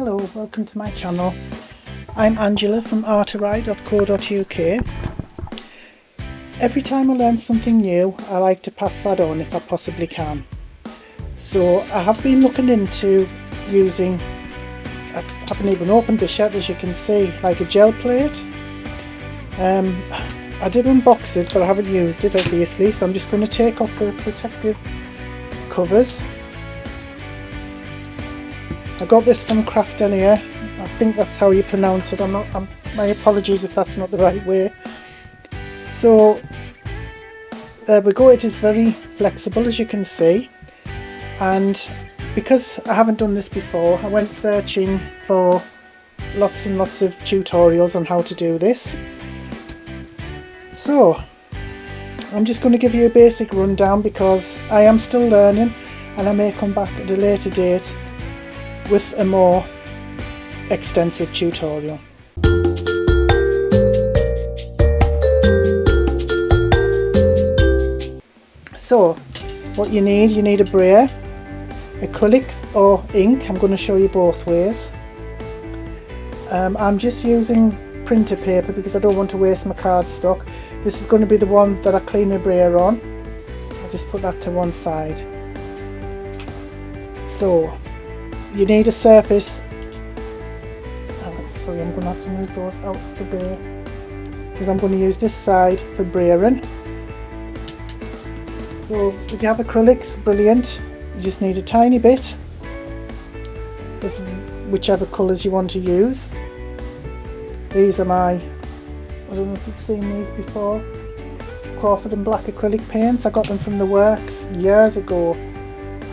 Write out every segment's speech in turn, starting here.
Hello, welcome to my channel. I'm Angela from artery.co.uk. Every time I learn something new, I like to pass that on if I possibly can. So I have been looking into using, I haven't even opened this yet, as you can see, like a gel plate. I did unbox it, but I haven't used it obviously, so I'm just going to take off the protective covers. I got this from Craftelier. I think that's how you pronounce it. My apologies if that's not the right way. So there we go. It is very flexible, as you can see, and because I haven't done this before, I went searching for lots and lots of tutorials on how to do this. So I'm just going to give you a basic rundown because I am still learning, and I may come back at a later date with a more extensive tutorial. So what you need a brayer, acrylics or ink. I'm going to show you both ways. I'm just using printer paper because I don't want to waste my cardstock. This is going to be the one that I clean my brayer on. I'll just put that to one side. So you need a surface. Sorry, I'm going to have to move those out the way because I'm going to use this side for brayering. So if you have acrylics, brilliant. You just need a tiny bit of whichever colours you want to use. These are my, I don't know if you've seen these before, Crawford and Black acrylic paints. I got them from the works years ago.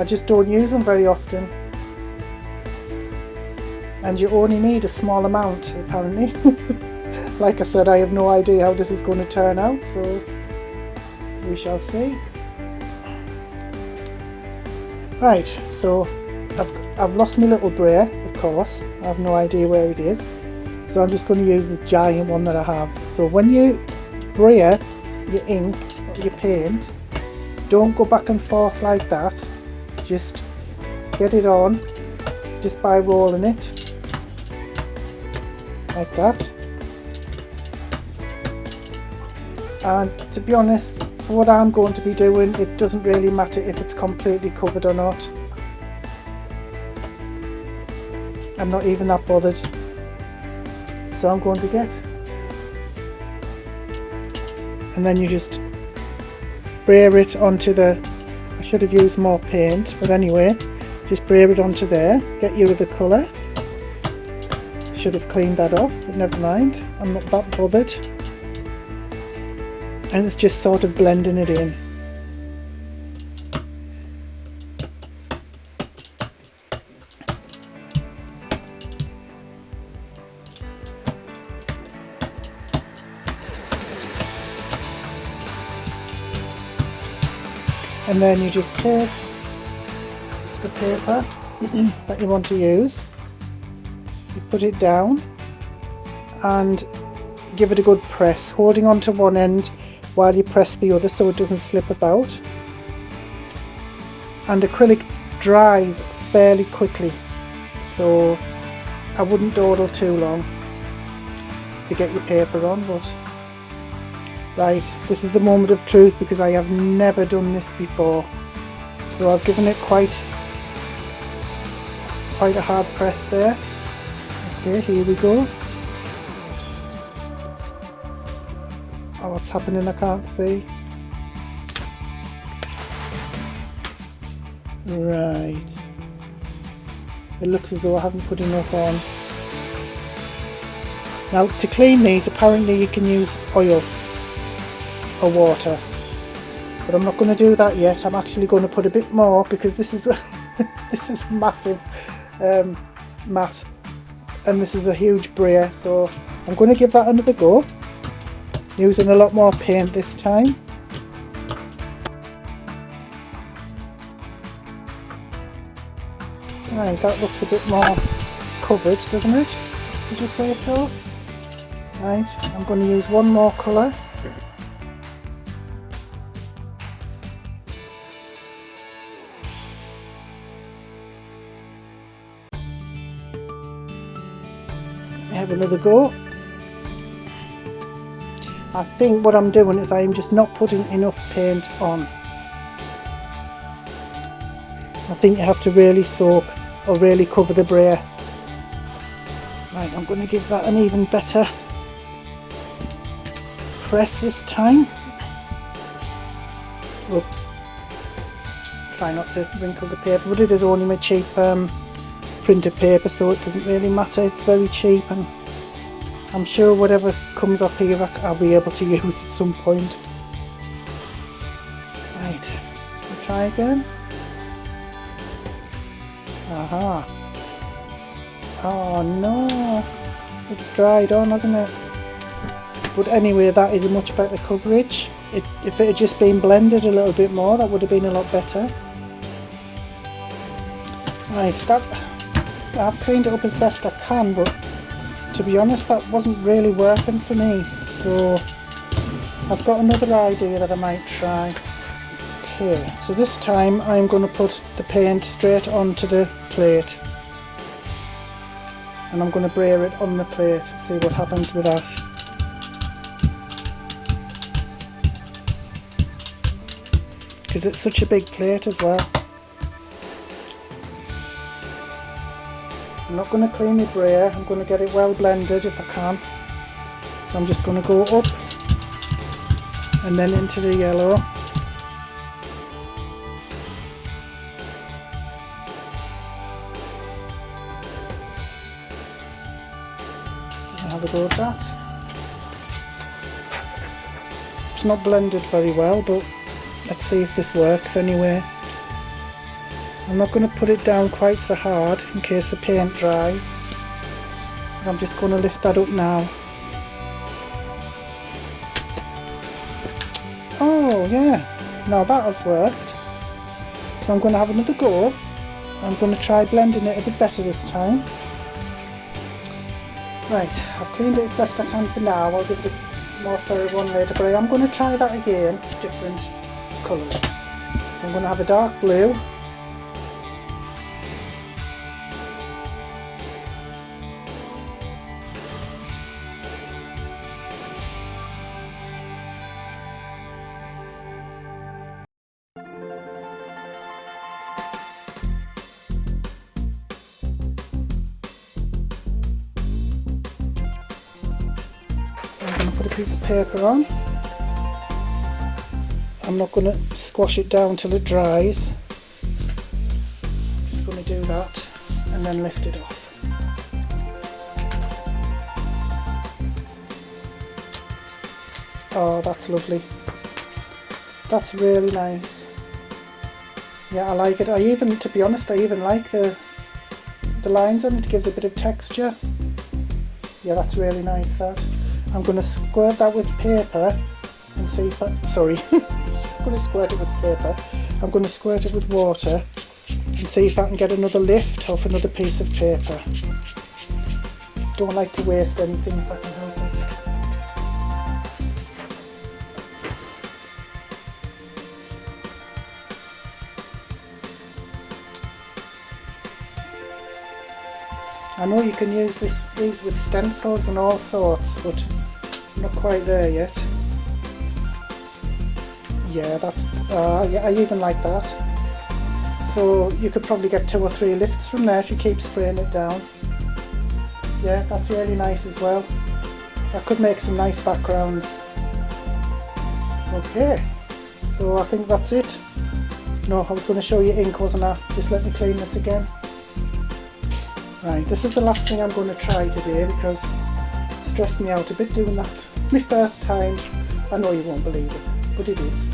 I just don't use them very often. And you only need a small amount apparently. Like I said, I have no idea how this is going to turn out, so we shall see. Right, so I've lost my little brayer, of course. I have no idea where it is, so I'm just going to use the giant one that I have. So when you brayer your ink or your paint, don't go back and forth like that. Just get it on just by rolling it like that. And to be honest, for what I'm going to be doing, it doesn't really matter if it's completely covered or not. I'm not even that bothered. So I'm going to get, and then you just brayer it onto the, I should have used more paint, but anyway, just brayer it onto there, get you with the colour. Should have cleaned that off, but never mind, I'm not that bothered. And it's just sort of blending it in. And then you just take the paper that you want to use, you put it down and give it a good press, holding on to one end while you press the other so it doesn't slip about. And acrylic dries fairly quickly, so I wouldn't dawdle too long to get your paper on. But right, this is the moment of truth because I have never done this before, so I've given it quite a hard press there. Okay, here we go. Oh, what's happening? I can't see. Right. It looks as though I haven't put enough on. Now, to clean these, apparently you can use oil or water, but I'm not going to do that yet. I'm actually going to put a bit more because this is this is massive mat, and this is a huge brayer, so I'm going to give that another go, using a lot more paint this time. Right, that looks a bit more covered, doesn't it? Would you say so? Right, I'm going to use one more colour. have another go. I think what I'm doing is I'm just not putting enough paint on. I think you have to really soak or really cover the brayer. Right, I'm going to give that an even better press this time. Whoops. Try not to wrinkle the paper, but it is only my cheap printed paper, so it doesn't really matter. It's very cheap, and I'm sure whatever comes up here I'll be able to use at some point. Right, we'll try again. Aha. Oh no, it's dried on, hasn't it? But anyway, that is a much better coverage. If it had just been blended a little bit more, that would have been a lot better. Right, I've cleaned it up as best I can, but to be honest, that wasn't really working for me. So I've got another idea that I might try. Okay, so this time I'm going to put the paint straight onto the plate. And I'm going to brayer it on the plate, see what happens with that. Because it's such a big plate as well. I'm not going to clean the brayer, I'm going to get it well blended if I can. So I'm just going to go up and then into the yellow. Have a go at that. It's not blended very well, but let's see if this works anyway. I'm not going to put it down quite so hard in case the paint dries. I'm just going to lift that up now. Oh yeah, now that has worked. So I'm going to have another go. I'm going to try blending it a bit better this time. Right, I've cleaned it as best I can for now. I'll give it a more thorough one later, but I am going to try that again with different colours. So I'm going to have a dark blue. I'm going to put a piece of paper on. I'm not going to squash it down till it dries. Just going to do that and then lift it off. Oh, that's lovely. That's really nice. Yeah, I like it. To be honest, I even like the lines on it. It gives a bit of texture. Yeah, that's really nice, that. I'm going to squirt that with paper and see if sorry, I'm going to squirt it with paper. I'm going to squirt it with water and see if I can get another lift off another piece of paper. Don't like to waste anything if I can help it. I know you can use these with stencils and all sorts, but I'm not quite there yet. Yeah, yeah, I even like that. So you could probably get 2 or 3 lifts from there if you keep spraying it down. Yeah, that's really nice as well. That could make some nice backgrounds. Okay, so I think that's it. No, I was going to show you ink, wasn't I? Just let me clean this again. Right, this is the last thing I'm going to try today because it stressed me out a bit doing that. My first time. I know you won't believe it, but it is.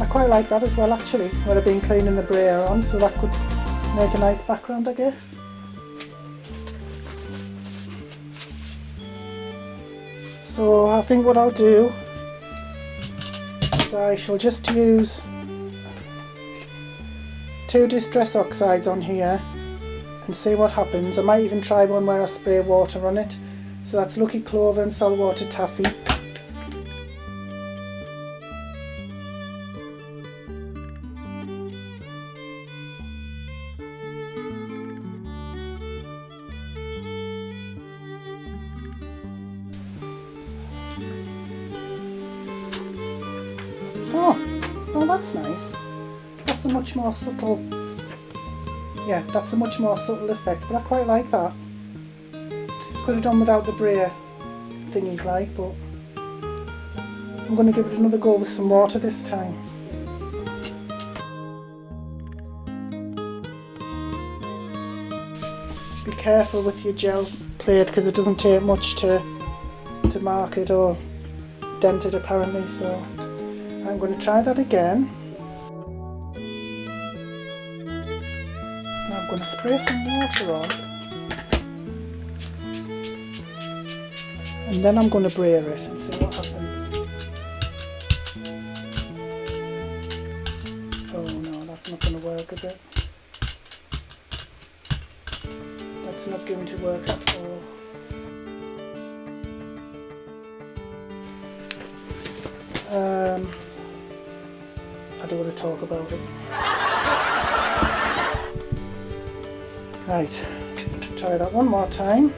I quite like that as well actually, where I've been cleaning the brayer on, so that could make a nice background, I guess. So I think what I'll do is I shall just use 2 Distress Oxides on here and see what happens. I might even try one where I spray water on it. So that's Lucky Clover and Saltwater Taffy. Oh, that's nice. That's a much more subtle, yeah, that's a much more subtle effect, but I quite like that. Could have done without the Brayer thingies like, but I'm going to give it another go with some water this time. Be careful with your gel plate because it doesn't take much to mark it or dent it apparently, so I'm going to try that again. Now I'm going to spray some water on and then I'm going to brayer it and see what happens. Oh no, that's not going to work, is it? That's not going to work at all. I don't want to talk about it. Right, try that one more time.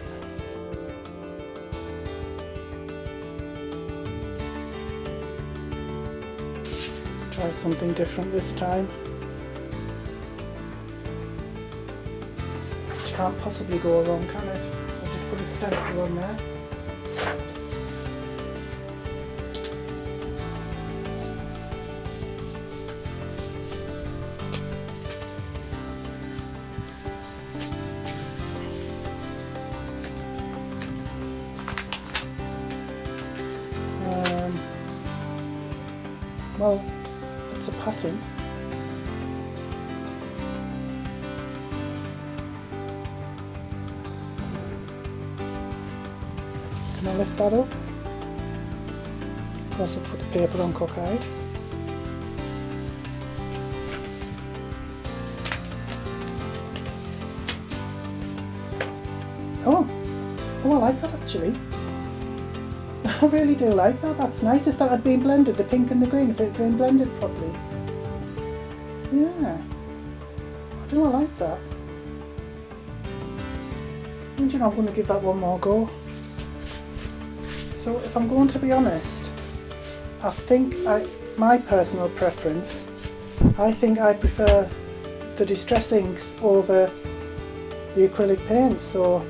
Try something different this time. Which can't possibly go wrong, can it? I'll just put a stencil on there. Well, it's a pattern. Can I lift that up? Of course, I put the paper on cockeyed. Oh, I like that actually. I really do like that. That's nice. If that had been blended, the pink and the green, if it had been blended properly. Yeah, I do like that. And you know, I'm going to give that one more go. So if I'm going to be honest, I think my personal preference, I think I prefer the Distress inks over the acrylic paints. So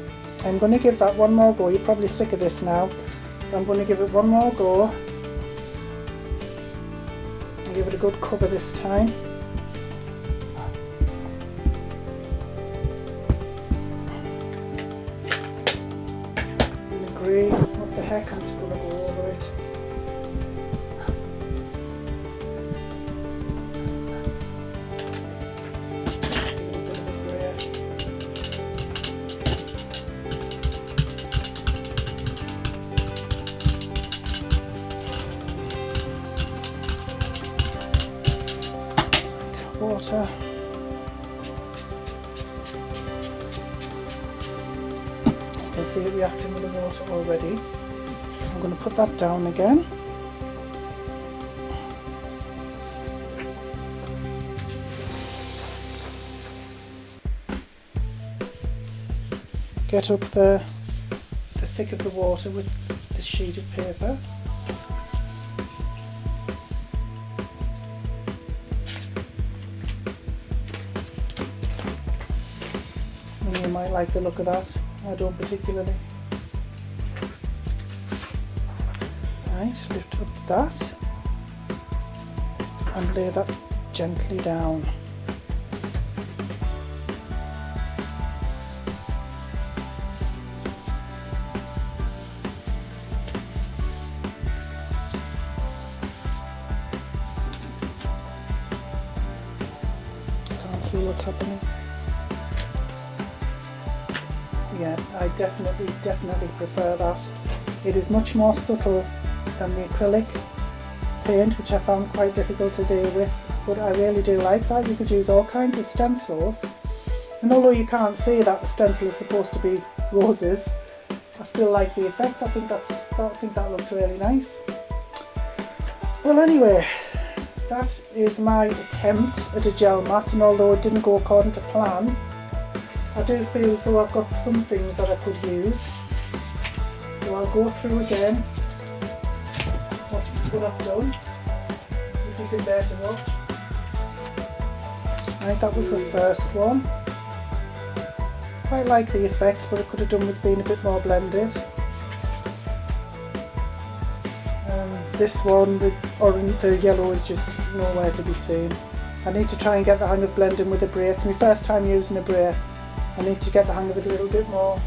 I'm going to give that one more go. You're probably sick of this now. I'm going to give it one more go and give it a good cover this time. And the grey, what the heck, I'm just going to go over it. Give it a bit of a grey. Water. You can see it reacting with the water already. I'm going to put that down again. Get up the thick of the water with this sheet of paper. You might like the look of that. I don't particularly. Right, lift up that and lay that gently down. Can't see what's happening. Yeah, I definitely prefer that. It is much more subtle than the acrylic paint, which I found quite difficult to deal with, but I really do like that. You could use all kinds of stencils, and although you can't see that the stencil is supposed to be roses, I still like the effect. I think that looks really nice. Well, anyway, that is my attempt at a gel mat, and although it didn't go according to plan, I do feel as though I've got some things that I could use. So I'll go through again what I've done. You keep it there to watch. Right, that was the first one. Quite like the effect, but it could have done with being a bit more blended. This one, the yellow is just nowhere to be seen. I need to try and get the hang of blending with a brayer. It's my first time using a brayer. I need to get the hang of it a little bit more.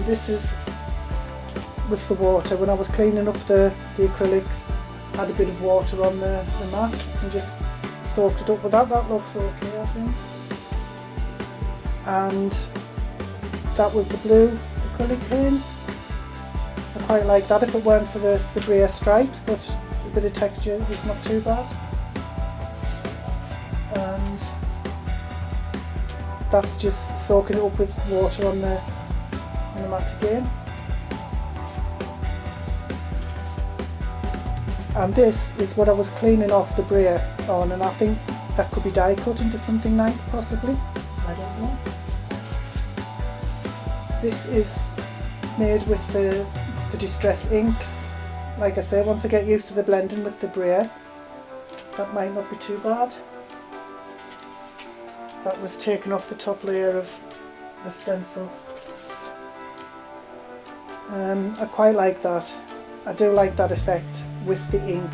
This is with the water. When I was cleaning up the acrylics, I had a bit of water on the mat and just soaked it up with that. That looks okay, I think. And that was the blue acrylic paints. I quite like that if it weren't for the Brayer stripes, but a bit of texture was not too bad. And that's just soaking it up with water on the mat again. And this is what I was cleaning off the Brayer on, and I think that could be die cut into something nice, possibly. I don't know. This is made with the Distress inks. Like I say, once I get used to the blending with the Brayer, that might not be too bad. That was taken off the top layer of the stencil. I quite like that. I do like that effect with the ink,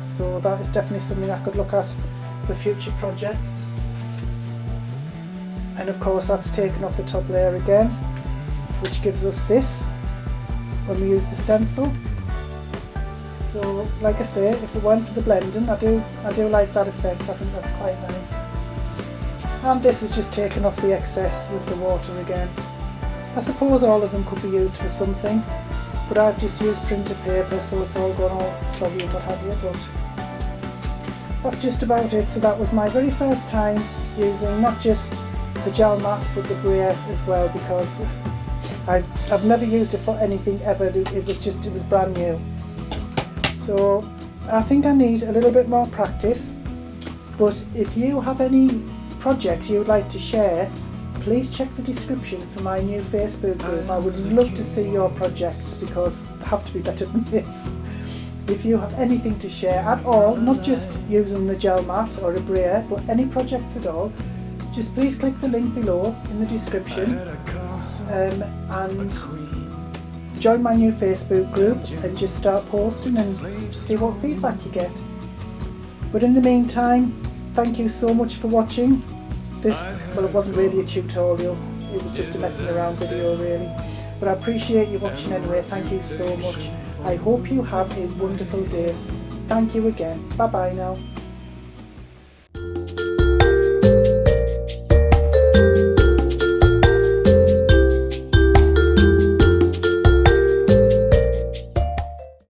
so that is definitely something I could look at for future projects. And of course that's taken off the top layer again, which gives us this when we use the stencil. So like I say, if it weren't for the blending, I do like that effect. I think that's quite nice. And this is just taking off the excess with the water again. I suppose all of them could be used for something, but I've just used printer paper, so it's all gone all soggy and what have you, but that's just about it. So that was my very first time using not just the gel mat but the Brayer as well, because I've never used it for anything ever. It was brand new. So I think I need a little bit more practice, but if you have any projects you would like to share, please check the description for my new Facebook group. I would love to see your projects, because they have to be better than this. If you have anything to share at all, not just using the gel mat or a Brayer, but any projects at all, just please click the link below in the description and join my new Facebook group and just start posting and see what feedback you get. But in the meantime, thank you so much for watching this. Well, it wasn't really a tutorial, it was just a messing around video really, but I appreciate you watching anyway. Thank you so much. I hope you have a wonderful day. Thank you again. Bye bye now.